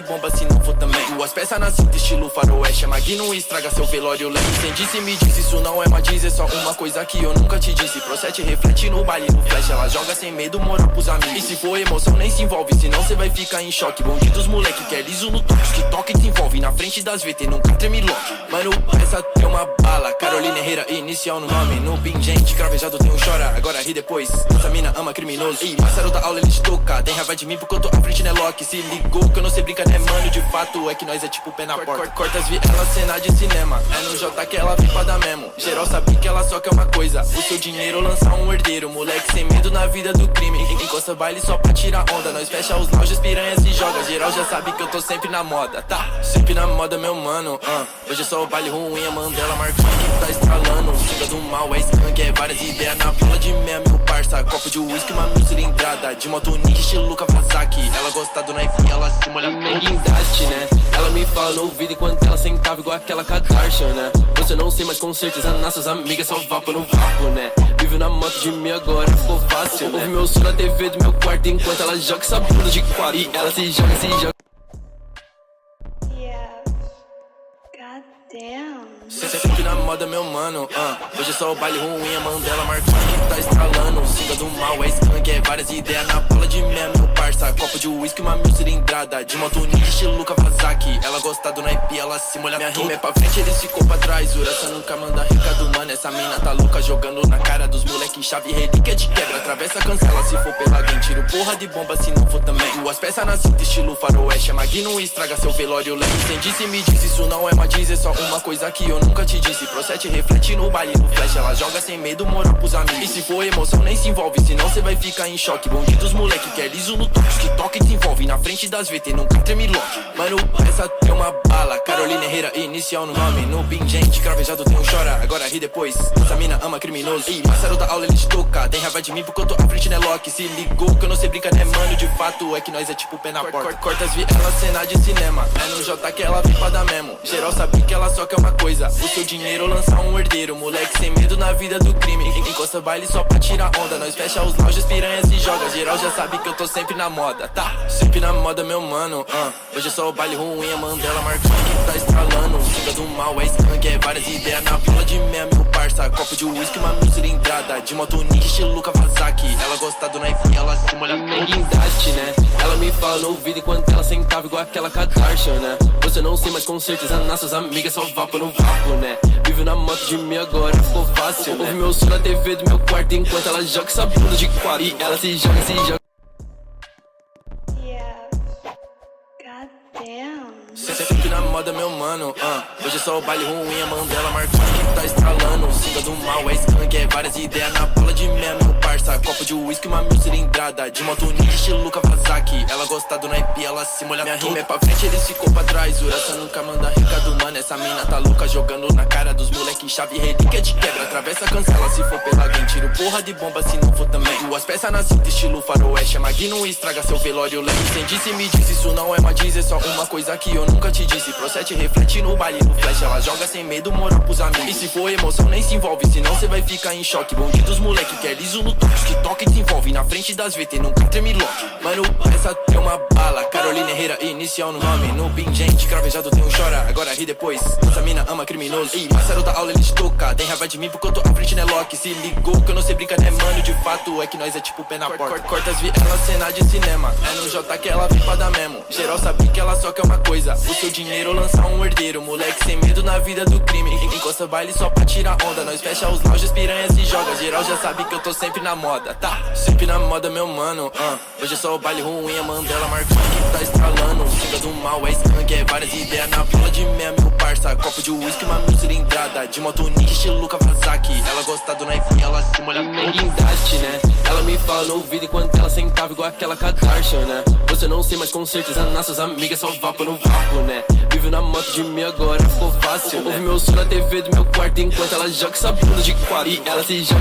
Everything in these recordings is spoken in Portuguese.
bomba se não for também. Duas peças na cinta, estilo faroeste. A Magui não estraga seu velório leve. Sem disse, me disse, isso não é uma diz. É só uma coisa que eu nunca te disse. Procede, reflete no baile, no flash. Ela joga sem medo, moral pros amigos. E se for emoção, nem se envolve, senão cê vai ficar em choque. Bandidos, moleque, que é liso no toque. Que toca e desenvolve na frente das VT, nunca treme lock. Mano, essa tem uma bala. Carolina Herrera, inicial no nome. No pingente, cravejado tem um chora. Agora ri depois, essa mina ama criminoso. Ei, parceiro da aula, ele te toca. Tem raiva de mim porque eu tô à frente, né, Loki? Se ligou que eu não sei brincar, né, mano? De fato é que nós é tipo pé na porta. Cortas vi ela cena de cinema. É no J que ela vem pra dar memo. Geral sabe que ela só quer uma coisa: o seu dinheiro lançar um herdeiro. Moleque sem medo na vida do crime. Encosta baile só pra tirar onda. Nós fecha os lojas, piranha se joga. Geral já sabe que eu tô sempre na moda, tá? Sempre na moda, meu mano. Hoje é só o baile ruim, a Mandela marcando que tá estralando. Singa do mal, é skunk, é várias ideias na fila de meia, meu parça. Copo de uísque, uma mil cilindrada. De moto ninja, estilo Kawasaki. Ela gosta do knife, ela se molha bem guindaste, né? Ela me fala no ouvido enquanto ela sentava igual aquela Kardashian, né? Você não sei, mas com certeza nossas amigas só vapo no vapo, né? Vivo na moto de mim agora, ficou fácil, né? Ouve meu som na TV do meu quarto enquanto ela joga essa bunda de quatro. E ela se joga. Sempre na moda, meu mano. Hoje é só o baile ruim, a Mandela marcando que tá estralando. Singa do mal, é skunk, é várias ideias na bola de meia, meu parça. Copo de uísque, uma mil cilindrada. De moto ninja, estilo Kawasaki. Ela gosta do naipe, ela se molha. Minha rima é pra frente, eles ficou pra trás. Uraça nunca manda recado, mano. Essa mina tá louca, jogando na cara dos moleque. Chave relíquia de quebra, atravessa, cancela. Se for pela game, tiro porra de bomba, se não for também. Duas peças na cinta, estilo faroeste. A Magui não estraga seu velório leve. Sem disse, me disse, isso não é uma diz. É só uma coisa que eu nunca te disse. Procede, reflete no baile, no flash. Ela joga sem medo, moral pros amigos. E se for emoção, nem se envolve, senão cê vai ficar em choque. Bandidos, moleque, que é liso no toque. Que toca e desenvolve na frente das VT, nunca treme lock. Mano, essa tem uma bala. Carolina Herrera, inicial no nome. No pingente, cravejado tem um chora. Agora ri depois, essa mina ama criminoso. Ei, parceiro da aula, ele te toca. Tem raiva de mim porque eu tô à frente, né, Loki? Se ligou que eu não sei brincar, né, mano? De fato é que nós é tipo pé na porta. Cortas vi ela cena de cinema. É no J que ela vem pra dar memo. Geral sabe que ela só quer uma coisa: o seu dinheiro lançar um herdeiro. Moleque sem medo na vida do crime. Encosta baile só pra tirar onda. Nós fecha os lojas, piranha se joga. Geral já sabe que eu tô sempre na moda, tá? Sempre na moda, meu mano. Hoje é só o baile ruim, a Mandela marcando que tá estralando. Singa do mal, é skunk, é várias ideias na fila de meia, meu parça. Copo de uísque, uma mil cilindrada. De moto ninja, estilo Kawasaki. Ela gosta do knife, ela se molha bem guindaste, né? Ela me fala no ouvido enquanto ela sentava igual aquela Kardashian, né? Você não sei, mas com certeza nossas amigas só vapo no vapo, né? Vivo na moto de mim agora, ficou fácil, né? Ouve meu som na TV do meu quarto enquanto ela joga essa bunda de quatro. E ela se joga. Sempre na moda, meu mano. Hoje é só o baile ruim, a Mandela marcando que tá estralando. Singa do mal, é skunk, é várias ideias na bola de meia, meu parça. Copo de uísque, uma mil cilindrada. De moto ninja, estilo Kawasaki. Ela gosta do naipe, ela se molha. Minha rima é pra frente, eles ficou pra trás. Uraça nunca manda recado, mano. Essa mina tá louca, jogando na cara dos moleque. Chave relíquia de quebra, atravessa, cancela. Se for pela game, tiro porra de bomba, se não for também. Duas peças na cinta, estilo faroeste. A Magui não estraga seu velório leve. Sem disse, me disse, isso não é uma diz. É só uma coisa que eu nunca te disse. Procede, reflete no baile, no flash. Ela joga sem medo, moral pros amigos. E se for emoção, nem se envolve, senão cê vai ficar em choque. Bandidos, moleque, que é liso no toque. Que toca e desenvolve na frente das VT, nunca treme lock. Mano, essa tem uma bala. Carolina Herrera, inicial no nome. No pingente, cravejado tem um chora. Agora ri depois, essa mina ama criminoso. Ei, parceiro da aula, ele te toca. Tem raiva de mim porque eu tô à frente, né, Loki? Se ligou que eu não sei brincar, né, mano? De fato é que nós é tipo pé na porta. Cortas vi ela cena de cinema. É no J que ela vem pra dar memo. Geral sabe que ela só quer uma coisa: o seu dinheiro lançar um herdeiro. Moleque sem medo na vida do crime. Encosta baile só pra tirar onda. Nós fecha os lojas, piranha se joga. Geral já sabe que eu tô sempre na moda, tá? Sempre na moda, meu mano. Hoje é só o baile ruim, a Mandela marcando que tá estralando. Singa do mal, é skunk, é várias ideias na bola de meia, meu parça. Copo de uísque, uma mil cilindrada. De moto ninja, estilo Kawasaki. Ela gosta do knife, ela se molha bem guindaste, né? Ela me fala no ouvido enquanto ela sentava igual aquela Kardashian, né? Você não sei, mas com certeza nossas amigas só vapo no vapo, né? Vivo na moto de mim agora, ficou fácil, né? Ouve meu som na TV do meu quarto enquanto ela joga essa bunda de quatro. E ela se joga.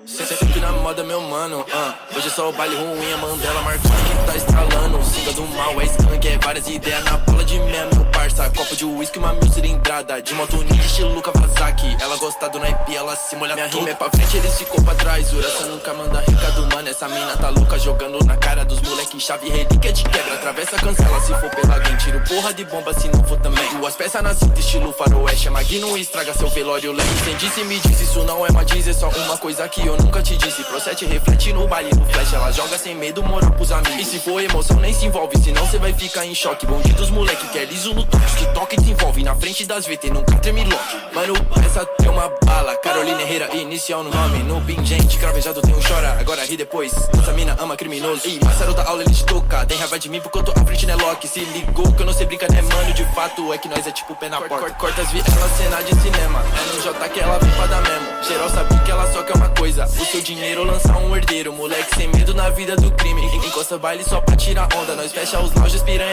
Sempre na moda. moda, meu mano. Hoje é só o baile ruim, a Mandela marcando que tá estralando. Singa do mal, é skunk, é várias ideias na bola de mel, meu parça. Copo de uísque, uma mil cilindrada. De moto ninja, estilo Kawasaki. Ela gosta do naipe, ela se molha. Minha rima é pra frente, ele ficou pra trás. Uraça nunca manda rica do mano. Essa mina tá louca, jogando na cara dos moleque. Chave relíquia de quebra, atravessa, cancela. Se for pela alguém, tiro porra de bomba, se não for também. Duas peças na cinta, estilo faroeste. É Magnum, estraga seu velório leve. Sem disse, me disse, isso não é uma diz. É só uma coisa que eu nunca te disse. Procede, reflete no baile, no flash. Ela joga sem medo, moral pros amigos. E se for emoção, nem se envolve, senão cê vai ficar em choque. Bandidos, moleque, quer liso no toque. Que toca e desenvolve, na frente das VT, nunca treme lock. Mano, essa tem uma bala. Carolina Herrera, inicial no nome. No pingente, cravejado tem um chora. Agora ri depois, essa mina ama criminoso. Ih, Massaro da aula, ele te toca. Tem raiva de mim porque eu tô à frente, né, Loki? Se ligou que eu não sei brincar, né, mano? De fato, é que nós é tipo pé na porta. Corta as vielas, cena de cinema. É no J que ela vem pra dar mesmo. Geral sabe que ela só quer uma coisa: o seu dinheiro, lançar um herdeiro. Moleque sem medo na vida do crime. Encosta baile só pra tirar onda. Nós fecha os lojas, piranha.